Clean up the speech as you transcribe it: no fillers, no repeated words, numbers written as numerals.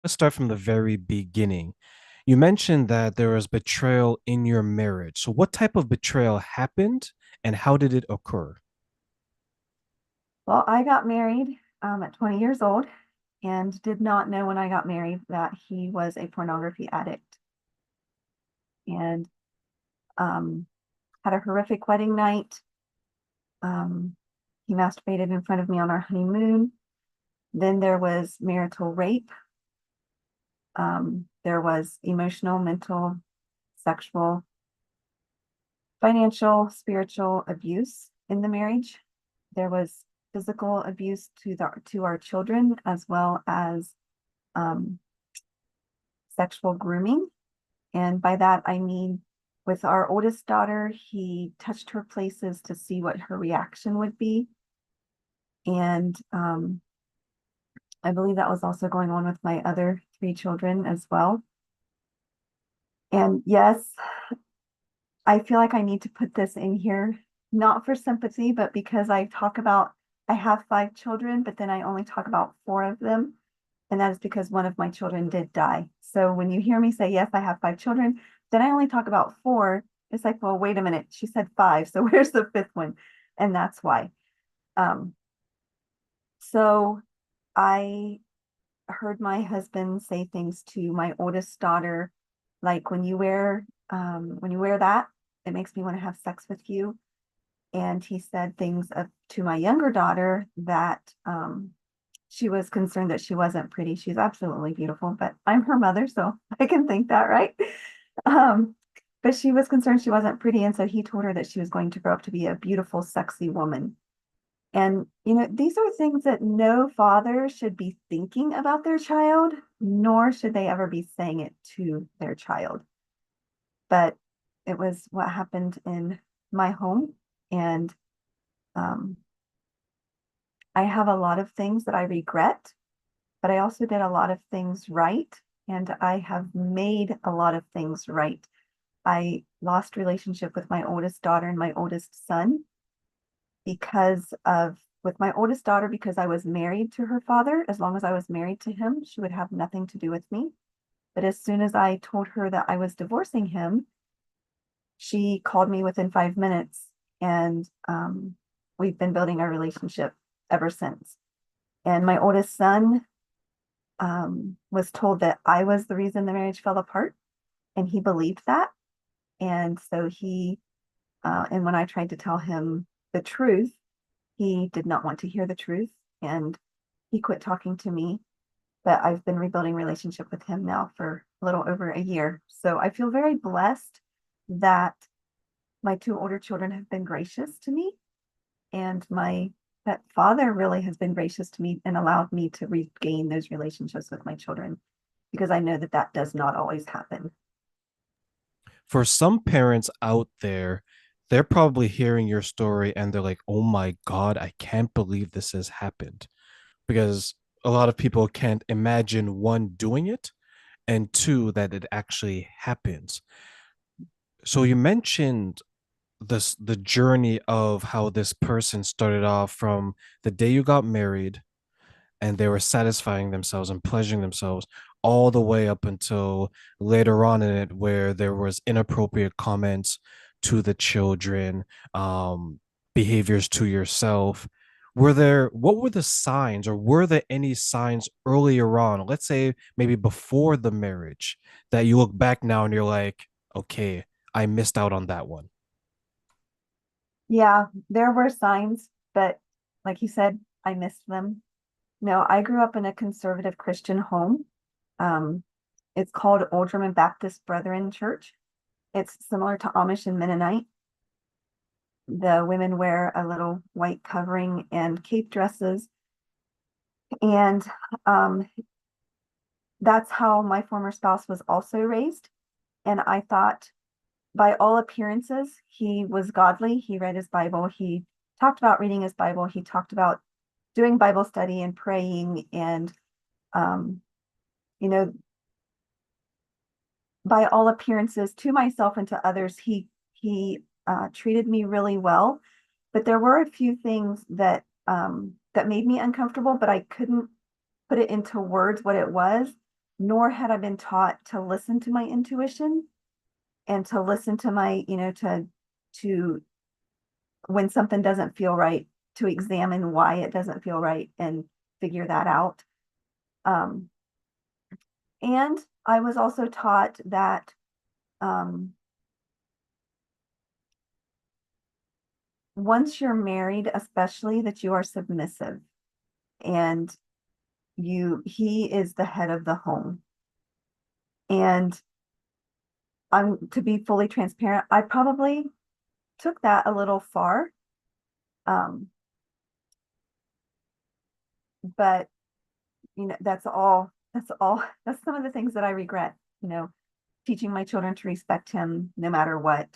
Let's start from the very beginning. You mentioned that there was betrayal in your marriage. So, what type of betrayal happened and how did it occur? Well, I got married at 20 years old and did not know when I got married that he was a pornography addict and um, had a horrific wedding night. Um, he masturbated in front of me on our honeymoon. Then there was marital rape. There was emotional, mental, sexual, financial, spiritual abuse in the marriage. There was physical abuse to our children as well as um, sexual grooming. And by that, I mean, with our oldest daughter, he touched her places to see what her reaction would be. And I believe that was also going on with my other three children as well. And yes, I feel like I need to put this in here, not for sympathy, but because I have five children, but then I only talk about four of them. And that is because one of my children did die. So when you hear me say, yes, I have five children, then I only talk about four. It's like, well, wait a minute. She said five. So where's the fifth one? And that's why. Um, so I heard my husband say things to my oldest daughter, like when you wear that, it makes me want to have sex with you. And he said things to my younger daughter that she was concerned that she wasn't pretty. She's absolutely beautiful, but I'm her mother, so I can think that, right? Um, but she was concerned she wasn't pretty, and so he told her that she was going to grow up to be a beautiful, sexy woman. And, these are things that no father should be thinking about their child, nor should they ever be saying it to their child. But it was what happened in my home. And um, I have a lot of things that I regret, but I also did a lot of things right. And I have made a lot of things right. I lost relationship with my oldest daughter and my oldest son with my oldest daughter, because I was married to her father. As long as I was married to him, she would have nothing to do with me. But as soon as I told her that I was divorcing him, she called me within 5 minutes, and we've been building our relationship ever since. And my oldest son was told that I was the reason the marriage fell apart, and he believed that. And so and when I tried to tell him the truth, he did not want to hear the truth, and he quit talking to me. But I've been rebuilding relationship with him now for a little over a year. So I feel very blessed that my two older children have been gracious to me, and my that father really has been gracious to me and allowed me to regain those relationships with my children, because I know that that does not always happen. For some parents out there, they're probably hearing your story and they're like, oh my God, I can't believe this has happened. Because a lot of people can't imagine one, doing it, and two, that it actually happens. So you mentioned the journey of how this person started off from the day you got married and they were satisfying themselves and pleasuring themselves all the way up until later on in it where there was inappropriate comments to the children, behaviors to yourself. What were the signs, or were there any signs earlier on, let's say maybe before the marriage, that you look back now and you're like, okay, I missed out on that one? Yeah, there were signs, but like you said, I missed them. No, I grew up in a conservative Christian home. Um, it's called Oldham Baptist Brethren Church. It's similar to Amish and Mennonite. The women wear a little white covering and cape dresses. And um, that's how my former spouse was also raised. And I thought, by all appearances, he was godly. He read his Bible. He talked about reading his Bible. He talked about doing Bible study and praying. And, um, you know, by all appearances, to myself and to others, he treated me really well. But there were a few things that made me uncomfortable, but I couldn't put it into words what it was. nor had I been taught to listen to my intuition and to listen to my, to when something doesn't feel right, to examine why it doesn't feel right and figure that out. Um, and I was also taught that um, once you're married, especially that you are submissive and he is the head of the home. And I'm to be fully transparent, I probably took that a little far. Um, but that's some of the things that I regret, teaching my children to respect him no matter what.